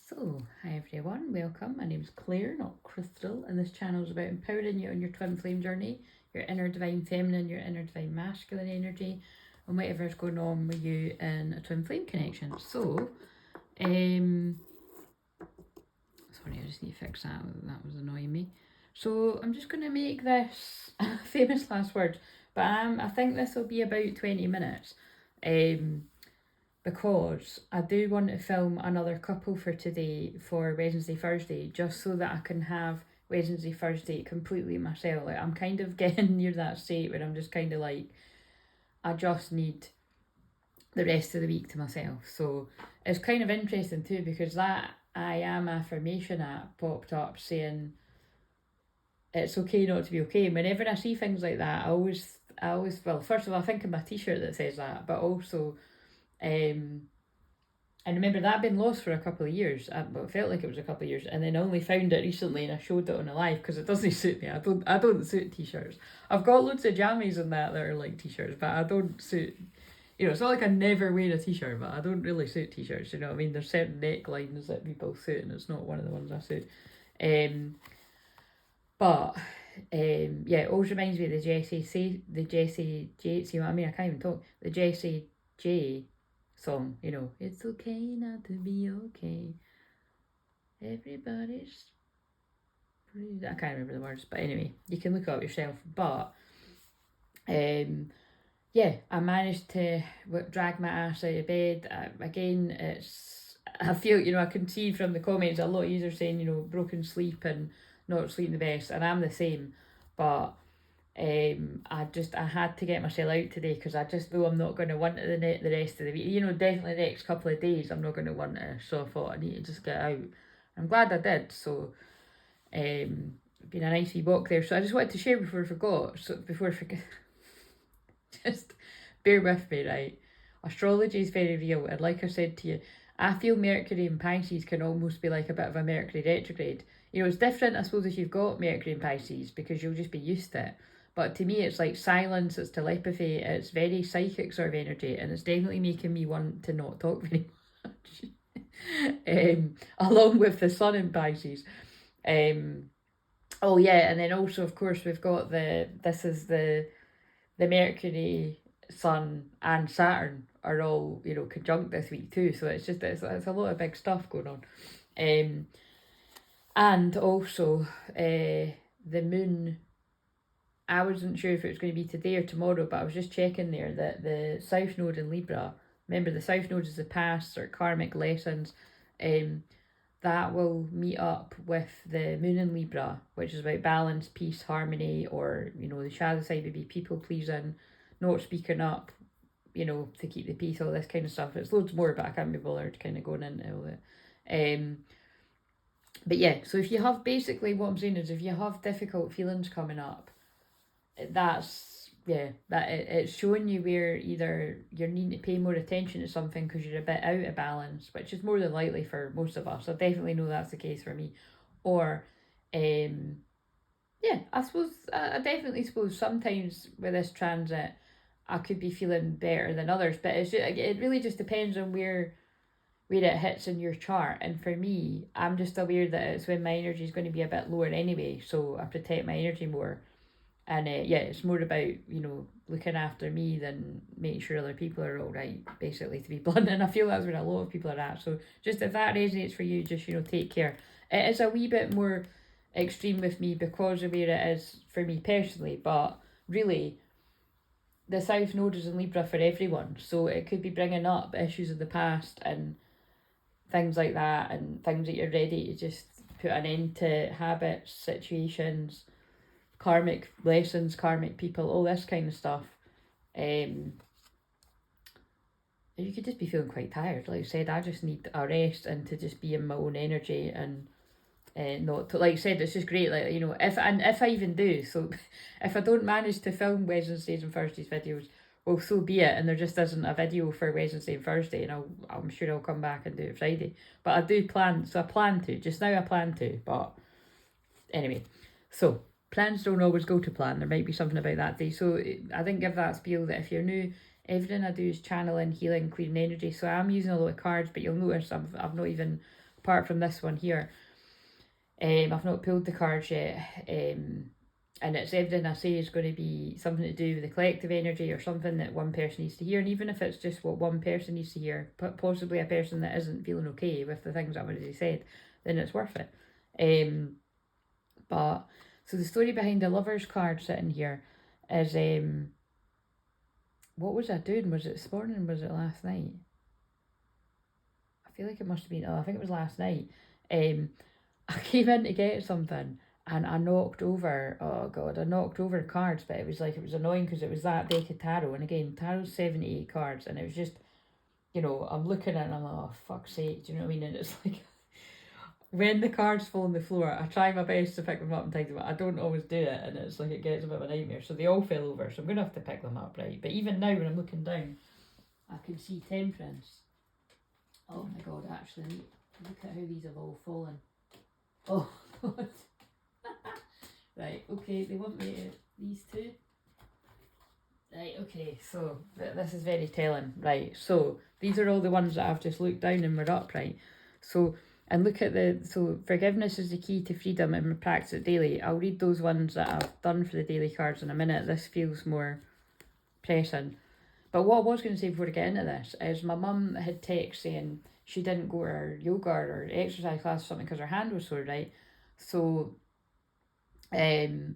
So, hi everyone, welcome. My name's Claire, not Crystal, and this channel is about empowering you on your twin flame journey, your inner divine feminine, your inner divine masculine energy, and whatever's going on with you in a twin flame connection. So, sorry, I just need to fix that. That was annoying me. So, I'm just going to make this famous last words, but I think this will be about 20 minutes. Because I do want to film another couple for today for Wednesday, Thursday, just so that I can have Wednesday, Thursday completely myself. Like, I'm kind of getting near that state where I'm just kind of like, I just need the rest of the week to myself. So it's kind of interesting too, because that I am affirmation app popped up saying it's okay not to be okay. And whenever I see things like that, I always, well, first of all, I think of my t-shirt that says that, but also, and remember that had been lost for a couple of years, but it felt like it was a couple of years, and then I only found it recently and I showed it on a live because it doesn't suit me. I don't suit t-shirts. I've got loads of jammies and that are like t-shirts, but I don't suit, it's not like I never wear a t-shirt, but I don't really suit t-shirts, you know what I mean? There's certain necklines that people suit and it's not one of the ones I suit. But yeah, it always reminds me of the Jessie J, see what I mean? I can't even talk. The Jessie J song, it's okay not to be okay. Everybody's I can't remember the words, but anyway, you can look it up yourself. But yeah, I managed to drag my ass out of bed. Again, I feel, I can see from the comments a lot of users saying, broken sleep and not sleeping the best, and I'm the same. But I had to get myself out today because I just know I'm not going to want it the rest of the week. Definitely the next couple of days I'm not going to want it. So I thought I need to just get out. I'm glad I did. So been a nice wee walk there. So I just wanted to share before I forget. Just bear with me, right? Astrology is very real, and like I said to you, I feel Mercury in Pisces can almost be like a bit of a Mercury retrograde. It's different, I suppose, if you've got Mercury in Pisces, because you'll just be used to it. But to me, it's like silence, it's telepathy, it's very psychic sort of energy, and it's definitely making me want to not talk very much. Along with the sun in Pisces. Oh yeah, and then also, of course, we've got the Mercury, Sun, and Saturn are all, conjunct this week too. So it's a lot of big stuff going on. And also, the moon, I wasn't sure if it was going to be today or tomorrow, but I was just checking there that the South Node in Libra, remember the South Node is the past or karmic lessons, that will meet up with the moon in Libra, which is about balance, peace, harmony, or, the shadow side would be people pleasing, not speaking up, to keep the peace, all this kind of stuff. It's loads more, but I can't be bothered kind of going into all it. But yeah, so if you have, basically what I'm saying is, if you have difficult feelings coming up, it's showing you where either you're needing to pay more attention to something because you're a bit out of balance, which is more than likely for most of us. I definitely know that's the case for me. Or I definitely suppose sometimes with this transit I could be feeling better than others, but it really just depends on where it hits in your chart. And for me, I'm just aware that it's when my energy is going to be a bit lower anyway, so I protect my energy more. And it's more about, looking after me than making sure other people are all right, basically, to be blunt. And I feel that's where a lot of people are at. So just if that resonates for you, just, take care. It is a wee bit more extreme with me because of where it is for me personally. But really, the South Node is in Libra for everyone. So it could be bringing up issues of the past and things like that, and things that you're ready to just put an end to, habits, situations, karmic lessons, karmic people, all this kind of stuff. You could just be feeling quite tired. Like I said, I just need a rest and to just be in my own energy, and not to, like I said, it's just great. Like, if I even do, so if I don't manage to film Wednesdays and Thursdays videos, well, so be it. And there just isn't a video for Wednesday and Thursday, and I'm sure I'll come back and do it Friday. But I do plan, so I plan to. Just now I plan to, but anyway, so plans don't always go to plan. There might be something about that day. So I think give that spiel that if you're new, everything I do is channeling, healing, clearing energy. So I'm using a lot of cards, but you'll notice I've not even apart from this one here. I've not pulled the cards yet, and it's everything I say is going to be something to do with the collective energy or something that one person needs to hear. And even if it's just what one person needs to hear, possibly a person that isn't feeling okay with the things I've already said, then it's worth it. But so the story behind the Lovers card sitting here is, what was I doing? Was it this morning? Was it last night? I feel like it must have been, I think it was last night. I came in to get something and I knocked over, I knocked over cards, but it was annoying because it was that deck of tarot. And again, tarot's 78 cards, and it was just, I'm looking at it and I'm like, oh, fuck's sake, do you know what I mean? And it's like, when the cards fall on the floor, I try my best to pick them up and take them up. I don't always do it, and it's like it gets a bit of a nightmare. So they all fell over, so I'm going to have to pick them up, right? But even now, when I'm looking down, I can see Temperance. Oh my god, actually, look at how these have all fallen. Oh god. Right, okay, they want me to, these two. Right, okay, so this is very telling. Right, so these are all the ones that I've just looked down and were up, right? So, and look at so forgiveness is the key to freedom and practice it daily. I'll read those ones that I've done for the daily cards in a minute. This feels more pressing. But what I was going to say before I get into this is my mum had text saying she didn't go to her yoga or exercise class or something because her hand was sore, right? So, I'm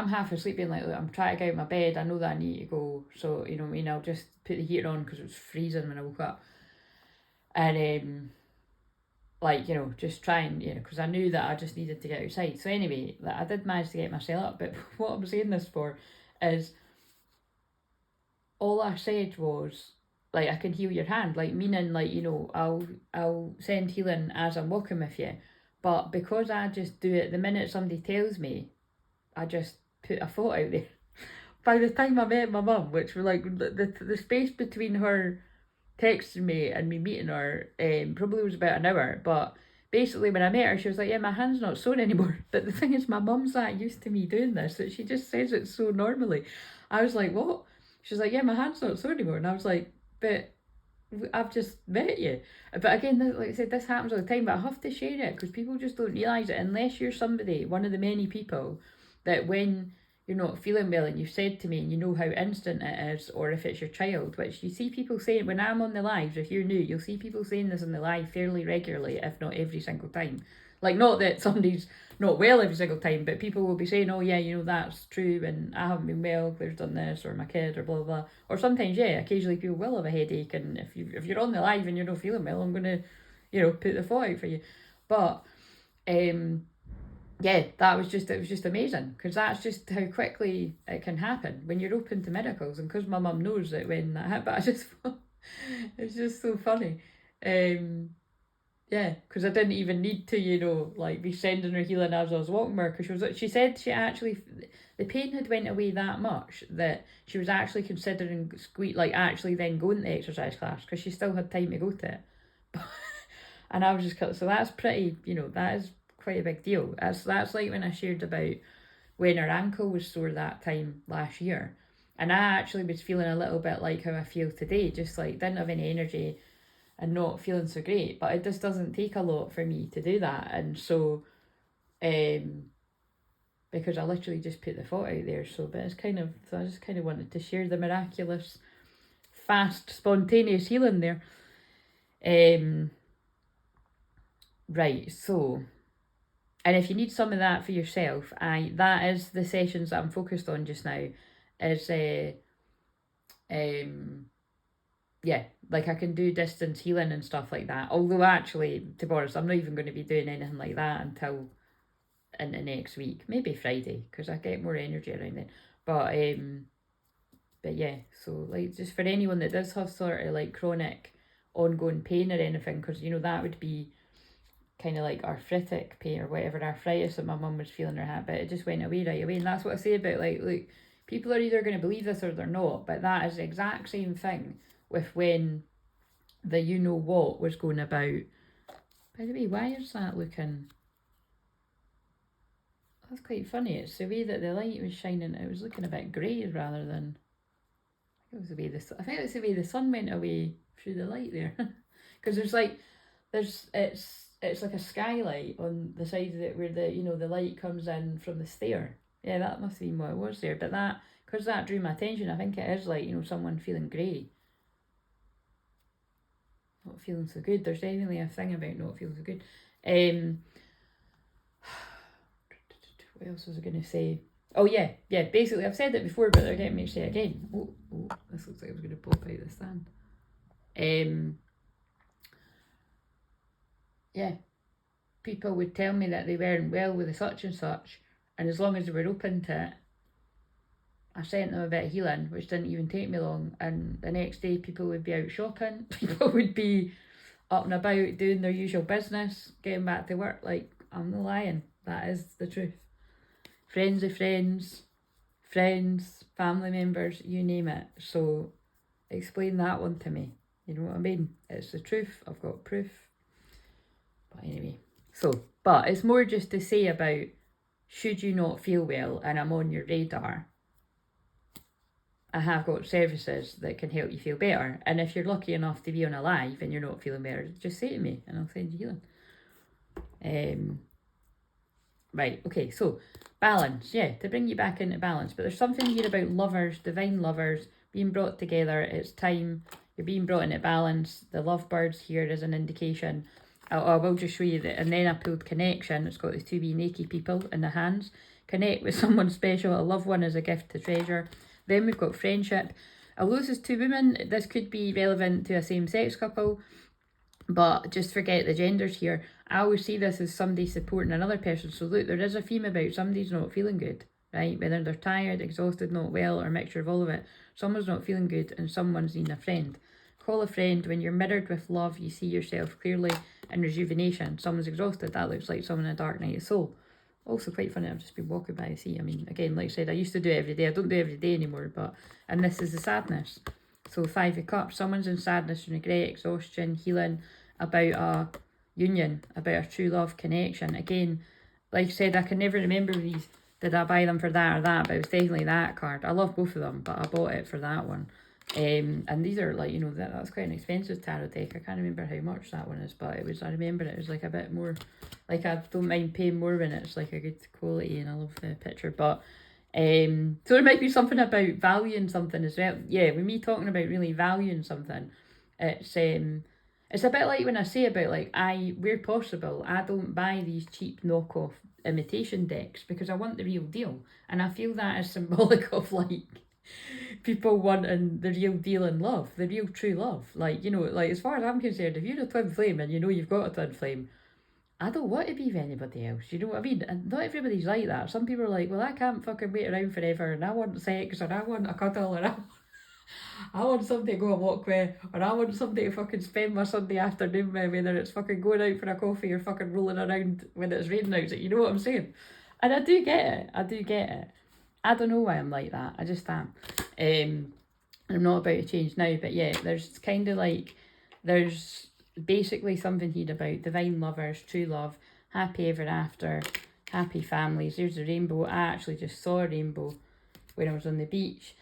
half asleep being like, look, I'm trying to get out of my bed. I know that I need to go. So, I'll just put the heater on because it was freezing when I woke up. And, just try and, because I knew that I just needed to get outside. So anyway, I did manage to get myself up. But what I'm saying this for is all I said was, I can heal your hand. Meaning, I'll send healing as I'm walking with you. But because I just do it the minute somebody tells me, I just put a thought out there. By the time I met my mum, which were the space between her texting me and me meeting her probably was about an hour. But basically when I met her, she was like, yeah, my hand's not sore anymore. But the thing is, my mum's that used to me doing this that she just says it so normally. I was like, what? She's like, yeah, my hand's not sore anymore. And I was like, but I've just met you. But again, like I said, this happens all the time, but I have to share it because people just don't realise it unless you're somebody, one of the many people that when you're not feeling well and you've said to me and you know how instant it is, or if it's your child, which you see people saying when I'm on the lives, if you're new, you'll see people saying this on the live fairly regularly, if not every single time. Not that somebody's not well every single time, but people will be saying, oh yeah, that's true, and I haven't been well, Claire's done this, or my kid, or blah blah. Or sometimes, yeah, occasionally people will have a headache, and if you're on the live and you're not feeling well, I'm gonna, put the thought out for you. But yeah, it was just amazing, because that's just how quickly it can happen when you're open to miracles. And because my mum knows that when that happened, I just it's just so funny. Yeah, because I didn't even need to, be sending her healing as I was walking her, because she said she actually, the pain had went away that much that she was actually considering actually then going to the exercise class, because she still had time to go to it. And I was just, so that's pretty, that is quite a big deal. That's like when I shared about when her ankle was sore that time last year. And I actually was feeling a little bit like how I feel today, just didn't have any energy and not feeling so great. But it just doesn't take a lot for me to do that. And so, because I literally just put the thought out there. So I just kind of wanted to share the miraculous, fast, spontaneous healing there. Right, so, and if you need some of that for yourself, that is the sessions that I'm focused on just now, is yeah, I can do distance healing and stuff like that. Although actually, to be honest, I'm not even going to be doing anything like that until into next week, maybe Friday, because I get more energy around then. But yeah, so just for anyone that does have sort of chronic ongoing pain or anything, because that would be kind of arthritic pain or whatever, arthritis that my mum was feeling her had, but it just went away right away. And that's what I say about look, people are either going to believe this or they're not, but that is the exact same thing with when the what was going about. By the way, why is that looking, that's quite funny. It's the way that the light was shining, it was looking a bit grey rather than, I think it was the way the sun went away through the light there. Because there's it's like a skylight on the side of it where the, you know, the light comes in from the stair. Yeah, that must have been what it was there. But that, because that drew my attention, I think it is like, you know, someone feeling grey. Not feeling so good. There's definitely a thing about not feeling so good. What else was I going to say? Oh yeah, basically I've said it before, but they're getting me to say it again. Oh, this looks like it was going to pop out the stand. Yeah, people would tell me that they weren't well with the such and such, and as long as they were open to it, I sent them a bit of healing, which didn't even take me long, and the next day people would be out shopping, people would be up and about doing their usual business, getting back to work. Like, I'm not lying, that is the truth. Friends of friends, family members, you name it. So explain that one to me, you know what I mean? It's the truth, I've got proof. But anyway, so, but it's more just to say about, should you not feel well and I'm on your radar, I have got services that can help you feel better. And if you're lucky enough to be on a live and you're not feeling better, just say to me and I'll send you healing. Right, okay, so balance, yeah, to bring you back into balance. But there's something here about lovers, divine lovers, being brought together. It's time, you're being brought into balance. The lovebirds here is an indication. I will just show you that. And then I pulled connection. It's got the two wee naked people in the hands. Connect with someone special. A loved one is a gift to treasure. Then we've got friendship. Although this is two women, this could be relevant to a same-sex couple, but just forget the genders here. I always see this as somebody supporting another person. So look, there is a theme about somebody's not feeling good, right? Whether they're tired, exhausted, not well, or a mixture of all of it. Someone's not feeling good and someone's needing a friend. Call a friend. When you're mirrored with love, you see yourself clearly, and rejuvenation. Someone's exhausted. That looks like someone in a dark night of soul. Also quite funny, I've just been walking by the sea. I mean, again, like I said, I used to do it every day. I don't do it every day anymore, but, and this is the sadness. So 5 of Cups, someone's in sadness and regret, exhaustion, healing, about a union, about a true love connection. Again, like I said, I can never remember these. Did I buy them for that or that? But it was definitely that card. I love both of them, but I bought it for that one. And these are like, you know, that's quite an expensive tarot deck. I can't remember how much that one is, but it was, I remember it was like a bit more, like I don't mind paying more when it's like a good quality and I love the picture. But so there might be something about valuing something as well. Yeah, with me talking about really valuing something, it's a bit like when I say about like, where possible, I don't buy these cheap knockoff imitation decks because I want the real deal. And I feel that is symbolic of like people wanting the real deal in love, the real true love. Like, you know, like as far as I'm concerned, if you're a twin flame and you know you've got a twin flame, I don't want to be with anybody else, you know what I mean? And not everybody's like that. Some people are like, well, I can't fucking wait around forever and I want sex or I want a cuddle or I want somebody to go and walk with, or I want somebody to fucking spend my Sunday afternoon with, whether it's fucking going out for a coffee or fucking rolling around when it's raining out. You know what I'm saying? And I do get it. I don't know why I'm like that. I just am. I'm not about to change now, but yeah, there's kind of like, there's basically something here about divine lovers, true love, happy ever after, happy families. There's a rainbow. I actually just saw a rainbow when I was on the beach.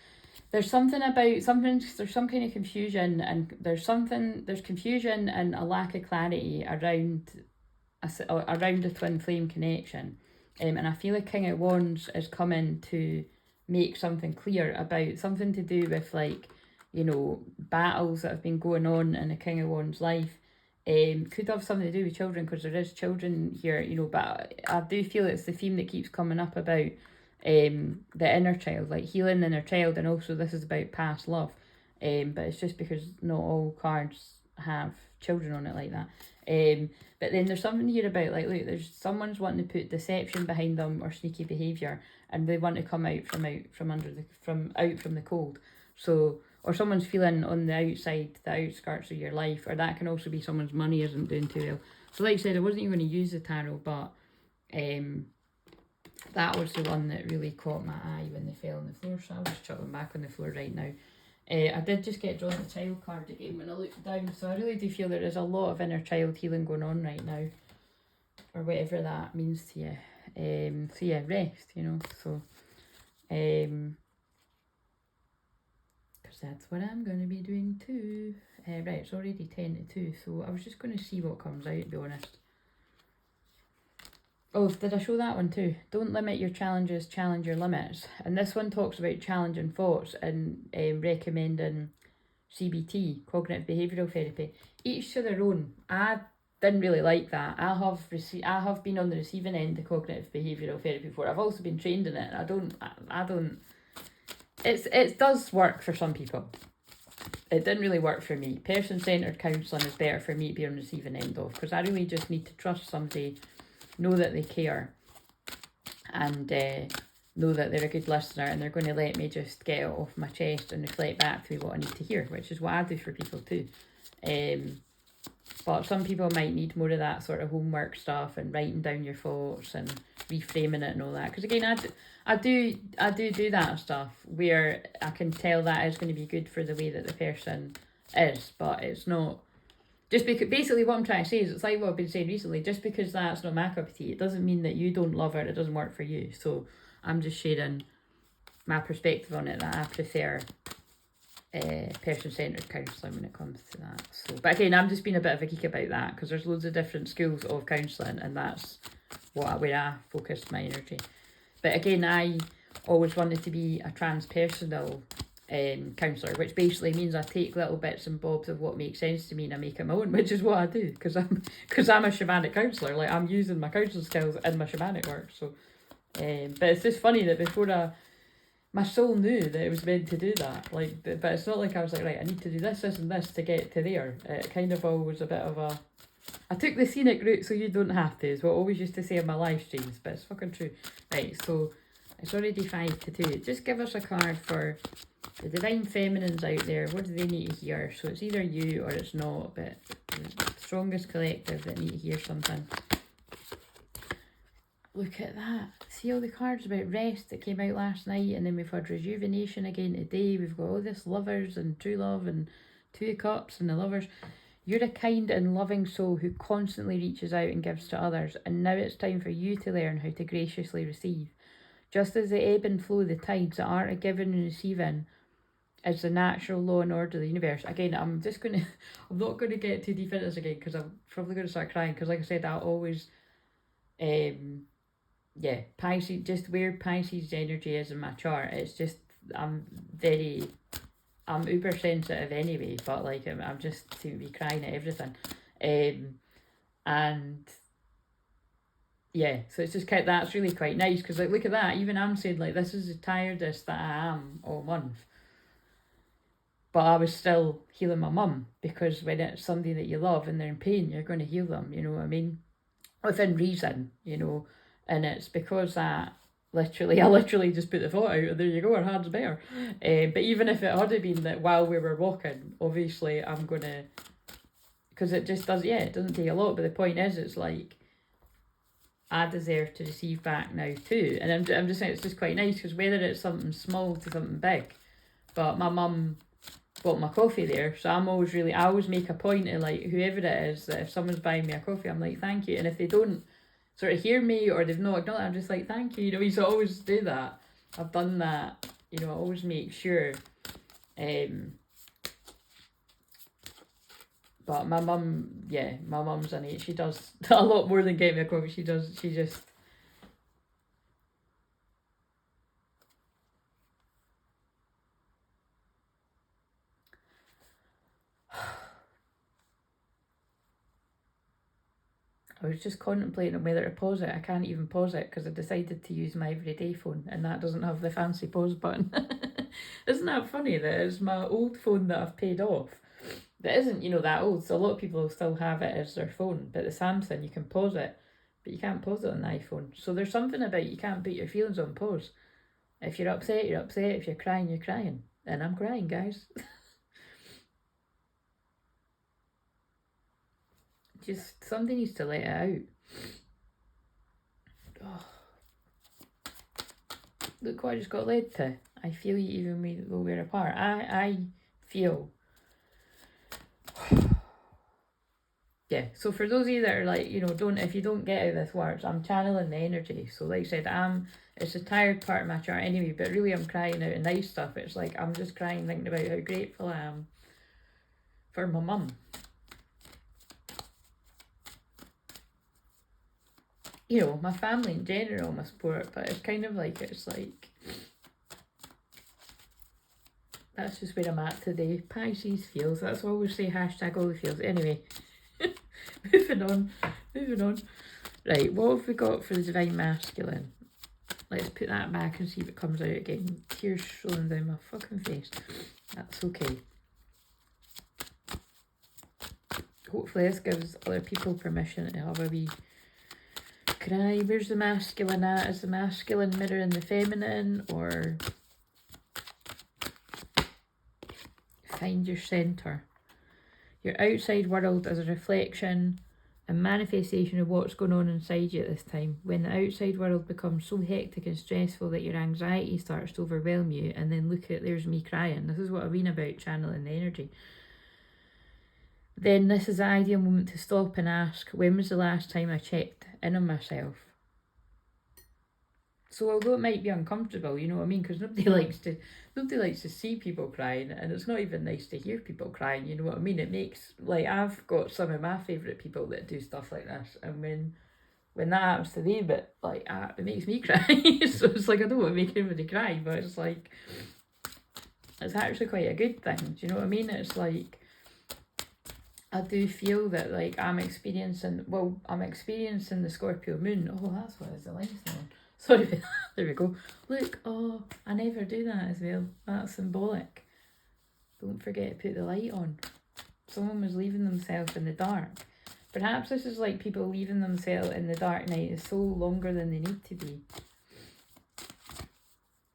There's something about there's some kind of confusion, and there's confusion and a lack of clarity around the twin flame connection. And I feel like King of Wands is coming to make something clear about something to do with, like, you know, battles that have been going on in the King of Wands' life. Could have something to do with children, because there is children here, you know, but I do feel it's the theme that keeps coming up about the inner child, like healing the inner child, and also this is about past love. But it's just because not all cards have children on it like that. But then there's something here about, like, look, there's someone's wanting to put deception behind them or sneaky behaviour, and they want to come out from the cold. So, or someone's feeling on the outside, the outskirts of your life, or that can also be someone's money isn't doing too well. So like I said, I wasn't even going to use the tarot, but that was the one that really caught my eye when they fell on the floor, so I'll just chuck them back on the floor right now. I did just get drawn the child card again when I looked down, so I really do feel there is a lot of inner child healing going on right now, or whatever that means to you. So yeah, rest, you know, so because that's what I'm going to be doing too. Right, it's already 10 to 2, so I was just going to see what comes out, to be honest. Oh, did I show that one too? Don't limit your challenges, challenge your limits. And this one talks about challenging thoughts and recommending CBT, cognitive behavioural therapy. Each to their own. I didn't really like that. I have been on the receiving end of cognitive behavioural therapy before. I've also been trained in it. And I don't. It does work for some people. It didn't really work for me. Person-centred counselling is better for me to be on the receiving end of, because I really just need to trust somebody, know that they care, and know that they're a good listener, and they're going to let me just get it off my chest and reflect back to me what I need to hear, which is what I do for people too. But some people might need more of that sort of homework stuff and writing down your thoughts and reframing it and all that. Because again, I do that stuff where I can tell that is going to be good for the way that the person is, but it's not. Just because, basically what I'm trying to say is, it's like what I've been saying recently, just because that's not my cup of tea, it doesn't mean that you don't love it, it doesn't work for you. So I'm just sharing my perspective on it, that I prefer person-centred counselling when it comes to that. So, but again, I'm just being a bit of a geek about that, because there's loads of different schools of counselling, and that's where I focused my energy. But again, I always wanted to be a transpersonal counsellor, which basically means I take little bits and bobs of what makes sense to me and I make it my own, which is what I do, because I'm a shamanic counsellor. Like, I'm using my counselling skills in my shamanic work. So, but it's just funny that before my soul knew that it was meant to do that. Like, but it's not like I was like, right, I need to do this, this, and this to get to there. It kind of always a bit of a. I took the scenic route so you don't have to, is what I always used to say in my live streams, but it's fucking true. Right, so it's already 5 to 2. Just give us a card for the divine feminines out there. What do they need to hear? So it's either you or it's not, but the strongest collective that need to hear something. Look at that. See all the cards about rest that came out last night, and then we've had rejuvenation again today. We've got all this lovers and true love and 2 of cups and the lovers. You're a kind and loving soul who constantly reaches out and gives to others, and now it's time for you to learn how to graciously receive. Just as the ebb and flow, the tides, the art of giving and receiving is the natural law and order of the universe. Again, I'm not going to get too deep into this again, because I'm probably going to start crying, because like I said, I always, Pisces, just where Pisces energy is in my chart, it's just, I'm uber sensitive anyway, but like, I'm just seem to be crying at everything. And yeah, so it's just that's really quite nice, because like, look at that, even I'm saying like, this is the tiredest that I am all month, but I was still healing my mum, because when it's somebody that you love and they're in pain, you're going to heal them, you know what I mean, within reason, you know. And it's because I literally just put the thought out, and there you go, our hand's better. But even if it had been that while we were walking, obviously I'm going to, because it just does, it doesn't take a lot, but the point is, it's like, I deserve to receive back now too. And I'm just saying, it's just quite nice, because whether it's something small to something big, but my mum bought my coffee there, so I always make a point of, like, whoever it is, that if someone's buying me a coffee, I'm like, thank you. And if they don't sort of hear me, or they've not acknowledged, I'm just like, thank you, you know. So I always do that. I've done that, you know. I always make sure. But my mum's an 8. She does a lot more than get me a coffee. She just. I was just contemplating on whether to pause it. I can't even pause it, because I decided to use my everyday phone, and that doesn't have the fancy pause button. Isn't that funny that it's my old phone that I've paid off? That isn't, you know, that old. So a lot of people still have it as their phone, but the Samsung, you can pause it, but you can't pause it on the iPhone. So there's something about, you can't put your feelings on pause. If you're upset, you're upset. If you're crying, you're crying. And I'm crying, guys. Just, somebody needs to let it out. Oh. Look what I just got led to. I feel you even though we're apart. I feel yeah, so for those of you that are like, you know, if you don't get how this works, I'm channeling the energy. So like I said, it's a tired part of my chart anyway, but really I'm crying out of nice stuff. It's like, I'm just crying thinking about how grateful I am for my mum. You know, my family in general, my support, but it's kind of like, that's just where I'm at today. Pisces feels, that's why I always say hashtag all the feels. Anyway, moving on. Right, what have we got for the Divine Masculine? Let's put that back and see if it comes out again. Tears rolling down my fucking face. That's okay. Hopefully this gives other people permission to have a wee cry. Where's the masculine at? Is the masculine mirroring the feminine, or find your centre? Your outside world is a reflection and manifestation of what's going on inside you at this time. When the outside world becomes so hectic and stressful that your anxiety starts to overwhelm you, and then look at, there's me crying. This is what I've been about, channeling the energy. Then this is the ideal moment to stop and ask, when was the last time I checked in on myself? So although it might be uncomfortable, you know what I mean, because nobody likes to see people crying, and it's not even nice to hear people crying, you know what I mean. It makes, like, I've got some of my favourite people that do stuff like this, and when that happens to them, it makes me cry. So it's like, I don't want to make anybody cry, but it's like, it's actually quite a good thing, do you know what I mean? It's like, I do feel that, like, I'm experiencing the Scorpio moon. Oh, that's what is the lights on. Sorry, there we go. Look, oh, I never do that as well. That's symbolic. Don't forget to put the light on. Someone was leaving themselves in the dark. Perhaps this is like people leaving themselves in the dark night is so longer than they need to be.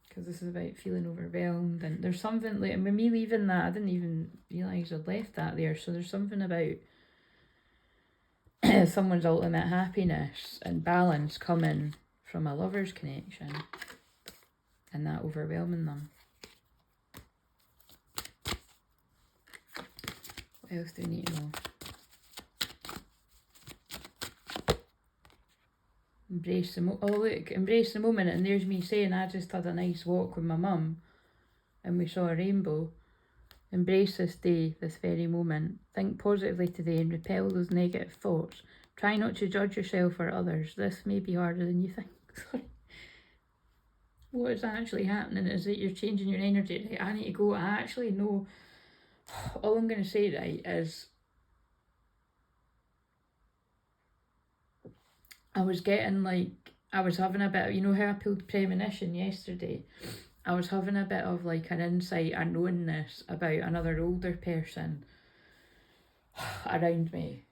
Because this is about feeling overwhelmed, and there's something like, with me leaving that, I didn't even realise I'd left that there. So there's something about someone's ultimate happiness and balance coming from a lover's connection, and that overwhelming them. What else do we need to know? Embrace the embrace the moment. And there's me saying, I just had a nice walk with my mum and we saw a rainbow. Embrace this day, this very moment. Think positively today and repel those negative thoughts. Try not to judge yourself or others. This may be harder than you think. Sorry. What is actually happening is that you're changing your energy. Right, I need to go. I actually know. All I'm going to say, right, is I was getting, like, I was having a bit of, you know how I pulled premonition yesterday? I was having a bit of, like, an insight, a knowingness about another older person around me.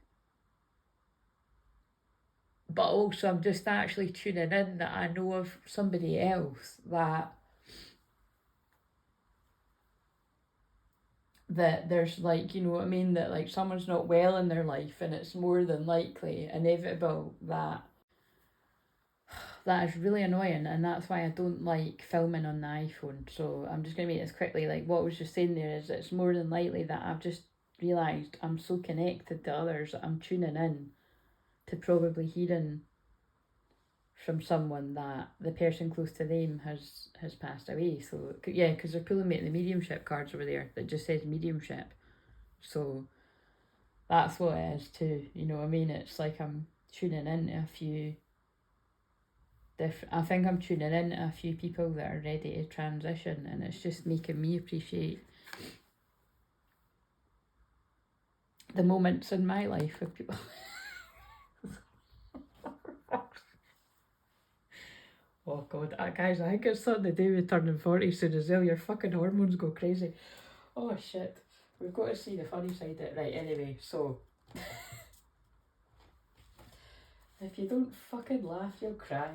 But also I'm just actually tuning in that I know of somebody else that there's, like, you know what I mean, that, like, someone's not well in their life, and it's more than likely inevitable that is really annoying, and that's why I don't like filming on the iPhone. So I'm just going to make this quickly. Like, what I was just saying there is it's more than likely that I've just realised I'm so connected to others that I'm tuning in to probably hearing from someone that the person close to them has passed away. So yeah, because they're pulling me at the mediumship cards over there that just says mediumship. So that's what it is too, you know what I mean? It's like I'm tuning into a few I think I'm tuning in to a few people that are ready to transition, and it's just making me appreciate the moments in my life with people. Oh God, guys, I think it's something to do with turning 40 soon as well. Your fucking hormones go crazy. Oh shit, we've got to see the funny side of it. Right, anyway, so if you don't fucking laugh, you'll cry.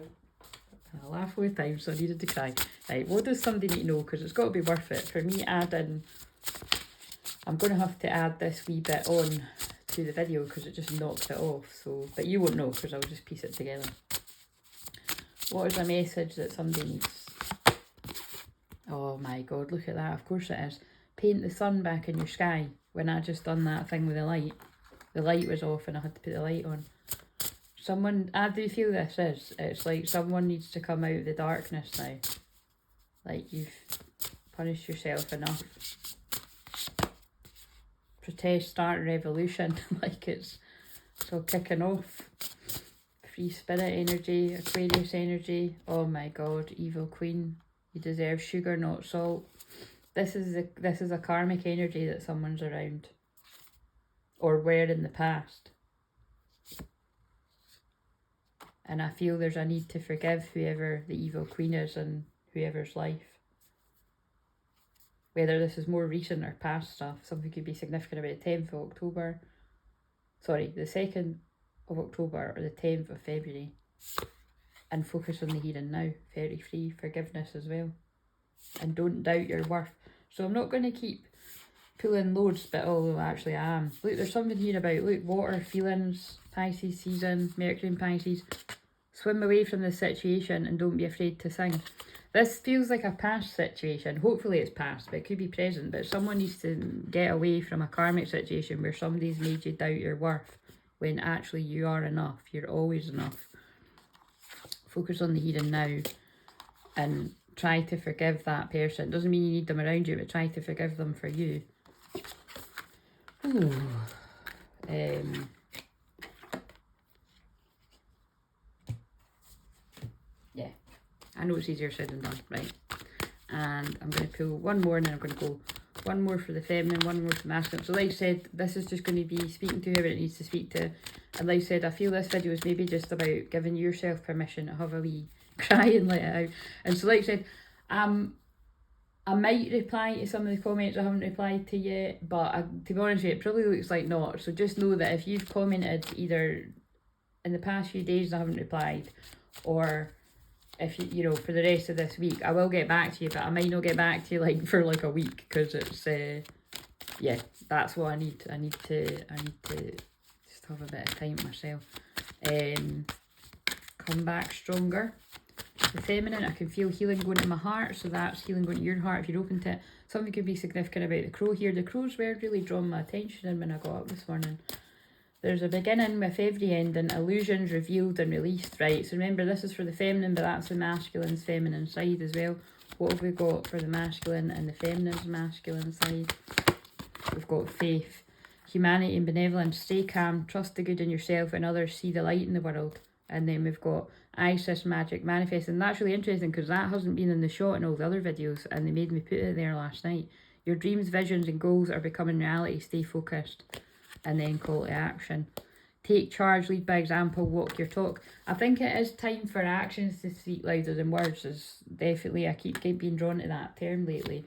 I laugh all the time, so I needed to cry. Right, what does somebody need to know? Because it's got to be worth it. For me, I'm going to have to add this wee bit on to the video because it just knocks it off. So, but you won't know because I'll just piece it together. What is a message that somebody needs? Oh my God, look at that. Of course it is. Paint the sun back in your sky, when I just done that thing with the light. The light was off and I had to put the light on. Someone, I do feel this is, it's like someone needs to come out of the darkness now. Like you've punished yourself enough. Protest, start a revolution, like it's all kicking off. Free spirit energy, Aquarius energy. Oh my god, evil queen. You deserve sugar, not salt. This is a karmic energy that someone's around. Or were in the past. And I feel there's a need to forgive whoever the evil queen is in whoever's life. Whether this is more recent or past stuff, something could be significant about the 10th of October. Sorry, the 2nd of October or the 10th of February. And focus on the here and now. Very free, forgiveness as well. And don't doubt your worth. So I'm not going to keep pulling loads, but although actually I am. Look, there's something here about, look, water, feelings, Pisces season, Mercury in Pisces. Swim away from the situation and don't be afraid to sing. This feels like a past situation. Hopefully it's past, but it could be present. But someone needs to get away from a karmic situation where somebody's made you doubt your worth when actually you are enough. You're always enough. Focus on the here and now and try to forgive that person. Doesn't mean you need them around you, but try to forgive them for you. Ooh. Yeah, I know it's easier said than done, right? And I'm going to pull one more and then I'm going to go one more for the feminine, one more for the masculine. So like I said, this is just going to be speaking to whoever it needs to speak to. And like I said, I feel this video is maybe just about giving yourself permission to have a wee cry and let it out. And so like I said, I might reply to some of the comments I haven't replied to yet, but to be honest with you, it probably looks like not. So just know that if you've commented either in the past few days and I haven't replied, or if you know, for the rest of this week, I will get back to you, but I might not get back to you like for like a week, because it's yeah, that's what I need. I need to just have a bit of time myself. Come back stronger. The feminine, I can feel healing going to my heart, so that's healing going to your heart if you're open to it. Something could be significant about the crow here. The crows were really drawing my attention in when I got up this morning. There's a beginning with every ending, illusions revealed and released, right? So remember, this is for the feminine, but that's the masculine's feminine side as well. What have we got for the masculine and the feminine's masculine side? We've got faith, humanity and benevolence. Stay calm, trust the good in yourself and others, see the light in the world. And then we've got Isis, magic, manifest. And that's really interesting because that hasn't been in the shot in all the other videos and they made me put it there last night. Your dreams, visions and goals are becoming reality. Stay focused. And then call to action. Take charge, lead by example, walk your talk. I think it is time for actions to speak louder than words. Is definitely, I keep being drawn to that term lately.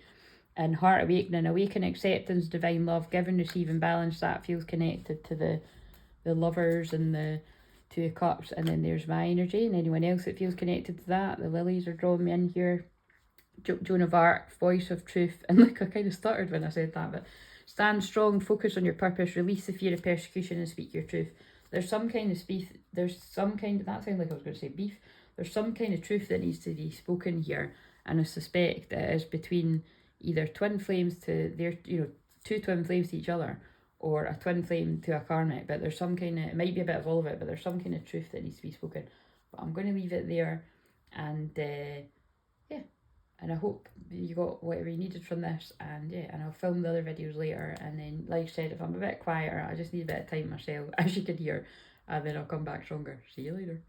And heart awakening, awaken acceptance, divine love, give and receive and balance. That feels connected to the lovers and the Two of Cups. And then there's my energy and anyone else that feels connected to that. The lilies are drawing me in here. Joan of Arc, voice of truth. And look, I kind of stuttered when I said that, but stand strong, focus on your purpose, release the fear of persecution and speak your truth. There's some kind of that sounded like I was going to say beef. There's some kind of truth that needs to be spoken here, and I suspect it is between either twin flames to their, two twin flames to each other, or a twin flame to a karmic. But there's some kind of, it might be a bit of all of it, but there's some kind of truth that needs to be spoken. But I'm going to leave it there, and yeah. And I hope you got whatever you needed from this, and yeah, and I'll film the other videos later. And then, like I said, if I'm a bit quieter, I just need a bit of time myself, as you can hear, and then I'll come back stronger. See you later.